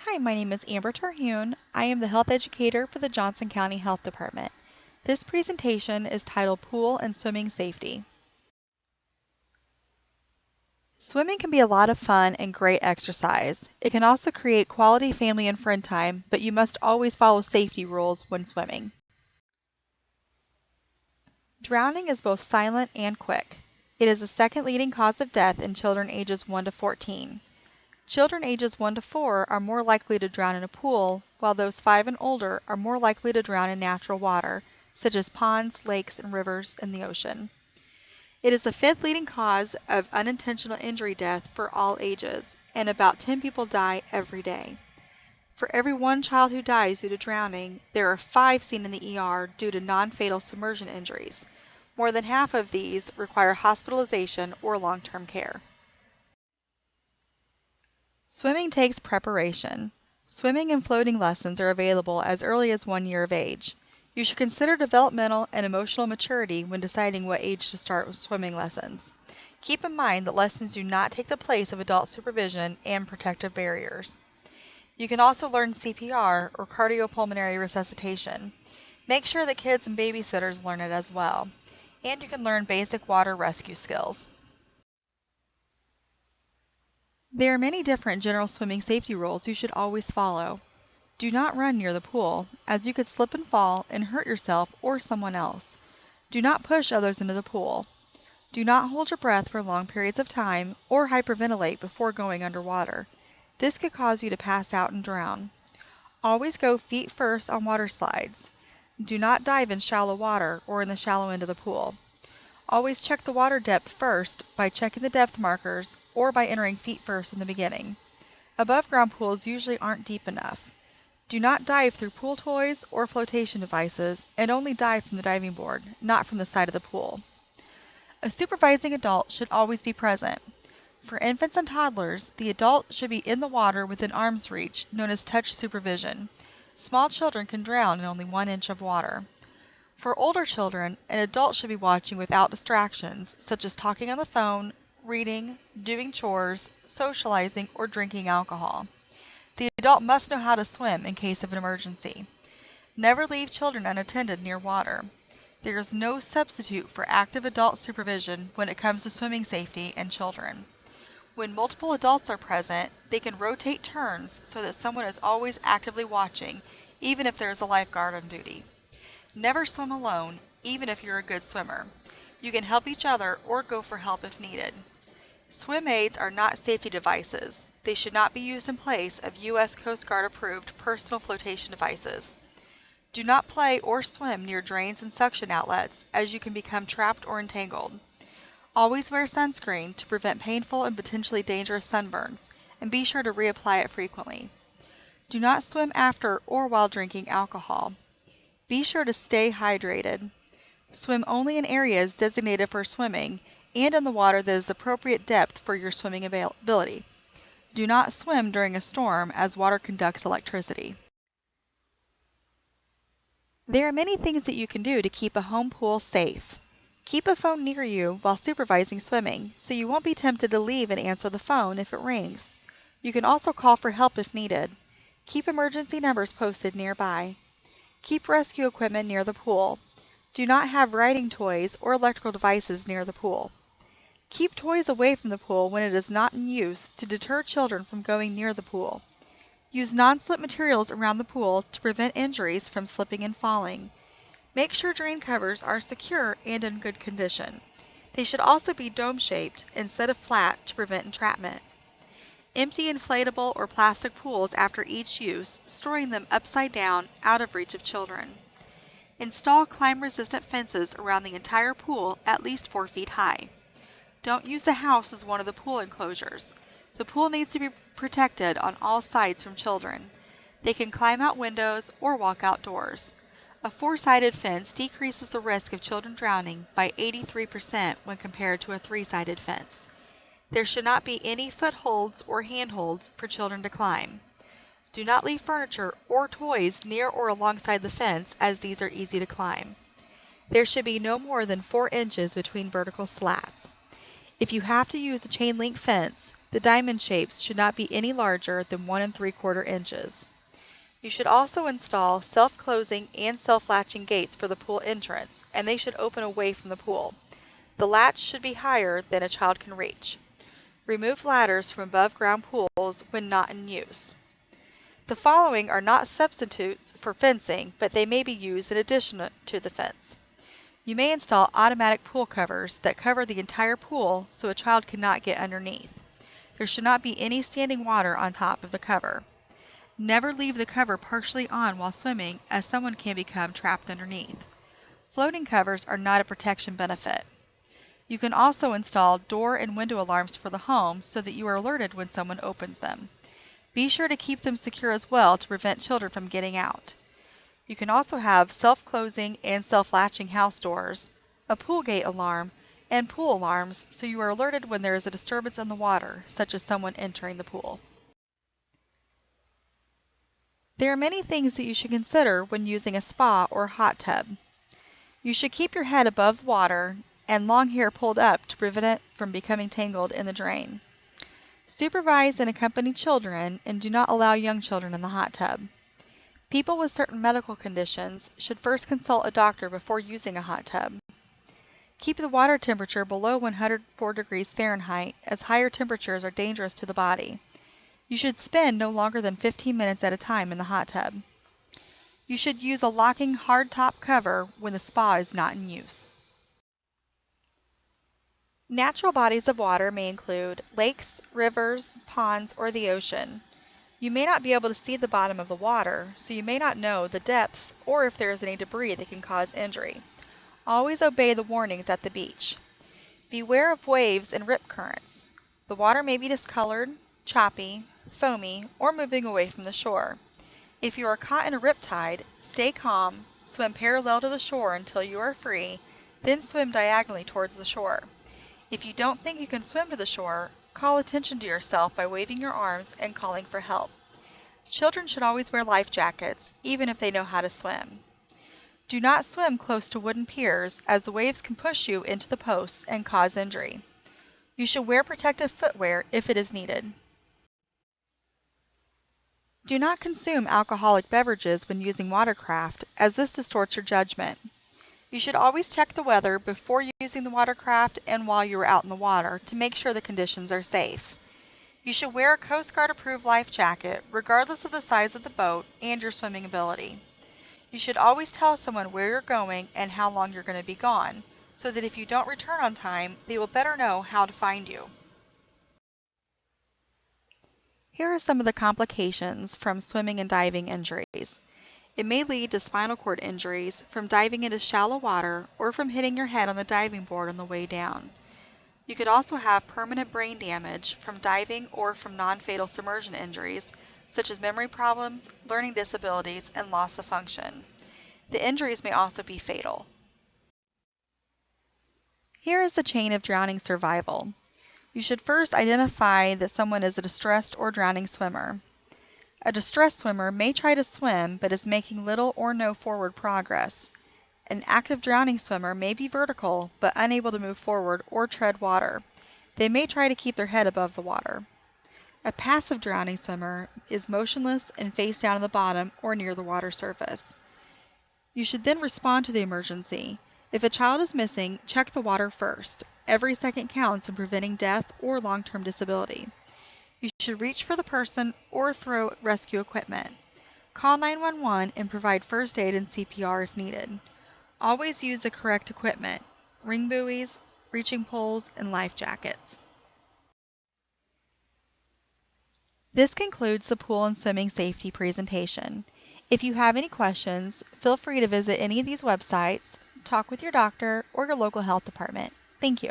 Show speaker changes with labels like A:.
A: Hi, my name is Amber Terhune. I am the health educator for the Johnson County Health Department. This presentation is titled Pool and Swimming Safety. Swimming can be a lot of fun and great exercise. It can also create quality family and friend time, but you must always follow safety rules when swimming. Drowning is both silent and quick. It is the second leading cause of death in children ages 1 to 14. Children ages 1 to 4 are more likely to drown in a pool, while those 5 and older are more likely to drown in natural water, such as ponds, lakes, and rivers in the ocean. It is the 5th leading cause of unintentional injury death for all ages, and about 10 people die every day. For every 1 child who dies due to drowning, there are 5 seen in the ER due to non-fatal submersion injuries. More than half of these require hospitalization or long-term care. Swimming takes preparation. Swimming and floating lessons are available as early as 1 year of age. You should consider developmental and emotional maturity when deciding what age to start with swimming lessons. Keep in mind that lessons do not take the place of adult supervision and protective barriers. You can also learn CPR or cardiopulmonary resuscitation. Make sure that kids and babysitters learn it as well. And you can learn basic water rescue skills. There are many different general swimming safety rules you should always follow. Do not run near the pool, as you could slip and fall and hurt yourself or someone else. Do not push others into the pool. Do not hold your breath for long periods of time or hyperventilate before going underwater. This could cause you to pass out and drown. Always go feet first on water slides. Do not dive in shallow water or in the shallow end of the pool. Always check the water depth first by checking the depth markers or by entering feet first in the beginning. Above-ground pools usually aren't deep enough. Do not dive through pool toys or flotation devices, and only dive from the diving board, not from the side of the pool. A supervising adult should always be present. For infants and toddlers, the adult should be in the water within arm's reach, known as touch supervision. Small children can drown in only 1 inch of water. For older children, an adult should be watching without distractions, such as talking on the phone, reading, doing chores, socializing, or drinking alcohol. The adult must know how to swim in case of an emergency. Never leave children unattended near water. There is no substitute for active adult supervision when it comes to swimming safety and children. When multiple adults are present, they can rotate turns so that someone is always actively watching, even if there is a lifeguard on duty. Never swim alone, even if you're a good swimmer. You can help each other or go for help if needed. Swim aids are not safety devices. They should not be used in place of U.S. Coast Guard approved personal flotation devices. Do not play or swim near drains and suction outlets, as you can become trapped or entangled. Always wear sunscreen to prevent painful and potentially dangerous sunburns, and be sure to reapply it frequently. Do not swim after or while drinking alcohol. Be sure to stay hydrated. Swim only in areas designated for swimming and in the water that is appropriate depth for your swimming ability. Do not swim during a storm, as water conducts electricity. There are many things that you can do to keep a home pool safe. Keep a phone near you while supervising swimming, so you won't be tempted to leave and answer the phone if it rings. You can also call for help if needed. Keep emergency numbers posted nearby. Keep rescue equipment near the pool. Do not have riding toys or electrical devices near the pool. Keep toys away from the pool when it is not in use to deter children from going near the pool. Use non-slip materials around the pool to prevent injuries from slipping and falling. Make sure drain covers are secure and in good condition. They should also be dome-shaped instead of flat to prevent entrapment. Empty inflatable or plastic pools after each use, storing them upside down out of reach of children. Install climb-resistant fences around the entire pool at least 4 feet high. Don't use the house as one of the pool enclosures. The pool needs to be protected on all sides from children. They can climb out windows or walk outdoors. A 4-sided fence decreases the risk of children drowning by 83% when compared to a 3-sided fence. There should not be any footholds or handholds for children to climb. Do not leave furniture or toys near or alongside the fence, as these are easy to climb. There should be no more than 4 inches between vertical slats. If you have to use a chain link fence, The diamond shapes should not be any larger than 1 3/4 inches. You should also install self-closing and self-latching gates for the pool entrance, and they should open away from the pool. The latch should be higher than a child can reach. Remove ladders from above-ground pools when not in use. The following are not substitutes for fencing, but they may be used in addition to the fence. You may install automatic pool covers that cover the entire pool so a child cannot get underneath. There should not be any standing water on top of the cover. Never leave the cover partially on while swimming, as someone can become trapped underneath. Floating covers are not a protection benefit. You can also install door and window alarms for the home so that you are alerted when someone opens them. Be sure to keep them secure as well to prevent children from getting out. You can also have self-closing and self-latching house doors, a pool gate alarm, and pool alarms so you are alerted when there is a disturbance in the water, such as someone entering the pool. There are many things that you should consider when using a spa or hot tub. You should keep your head above water and long hair pulled up to prevent it from becoming tangled in the drain. Supervise and accompany children, and do not allow young children in the hot tub. People with certain medical conditions should first consult a doctor before using a hot tub. Keep the water temperature below 104 degrees Fahrenheit, as higher temperatures are dangerous to the body. You should spend no longer than 15 minutes at a time in the hot tub. You should use a locking hard top cover when the spa is not in use. Natural bodies of water may include lakes, rivers, ponds, or the ocean. You may not be able to see the bottom of the water, so you may not know the depths or if there is any debris that can cause injury. Always obey the warnings at the beach. Beware of waves and rip currents. The water may be discolored, choppy, foamy, or moving away from the shore. If you are caught in a riptide, stay calm, swim parallel to the shore until you are free, then swim diagonally towards the shore. If you don't think you can swim to the shore, call attention to yourself by waving your arms and calling for help. Children should always wear life jackets, even if they know how to swim. Do not swim close to wooden piers, as the waves can push you into the posts and cause injury. You should wear protective footwear if it is needed. Do not consume alcoholic beverages when using watercraft, as this distorts your judgment. You should always check the weather before using the watercraft and while you are out in the water to make sure the conditions are safe. You should wear a Coast Guard approved life jacket, regardless of the size of the boat and your swimming ability. You should always tell someone where you're going and how long you're going to be gone, so that if you don't return on time, they will better know how to find you. Here are some of the complications from swimming and diving injuries. It may lead to spinal cord injuries from diving into shallow water or from hitting your head on the diving board on the way down. You could also have permanent brain damage from diving or from non-fatal submersion injuries, such as memory problems, learning disabilities, and loss of function. The injuries may also be fatal. Here is the chain of drowning survival. You should first identify that someone is a distressed or drowning swimmer. A distressed swimmer may try to swim but is making little or no forward progress. An active drowning swimmer may be vertical but unable to move forward or tread water. They may try to keep their head above the water. A passive drowning swimmer is motionless and face down at the bottom or near the water surface. You should then respond to the emergency. If a child is missing, check the water first. Every second counts in preventing death or long-term disability. You should reach for the person or throw rescue equipment. Call 911 and provide first aid and CPR if needed. Always use the correct equipment: ring buoys, reaching poles, and life jackets. This concludes the pool and swimming safety presentation. If you have any questions, feel free to visit any of these websites, talk with your doctor or your local health department. Thank you.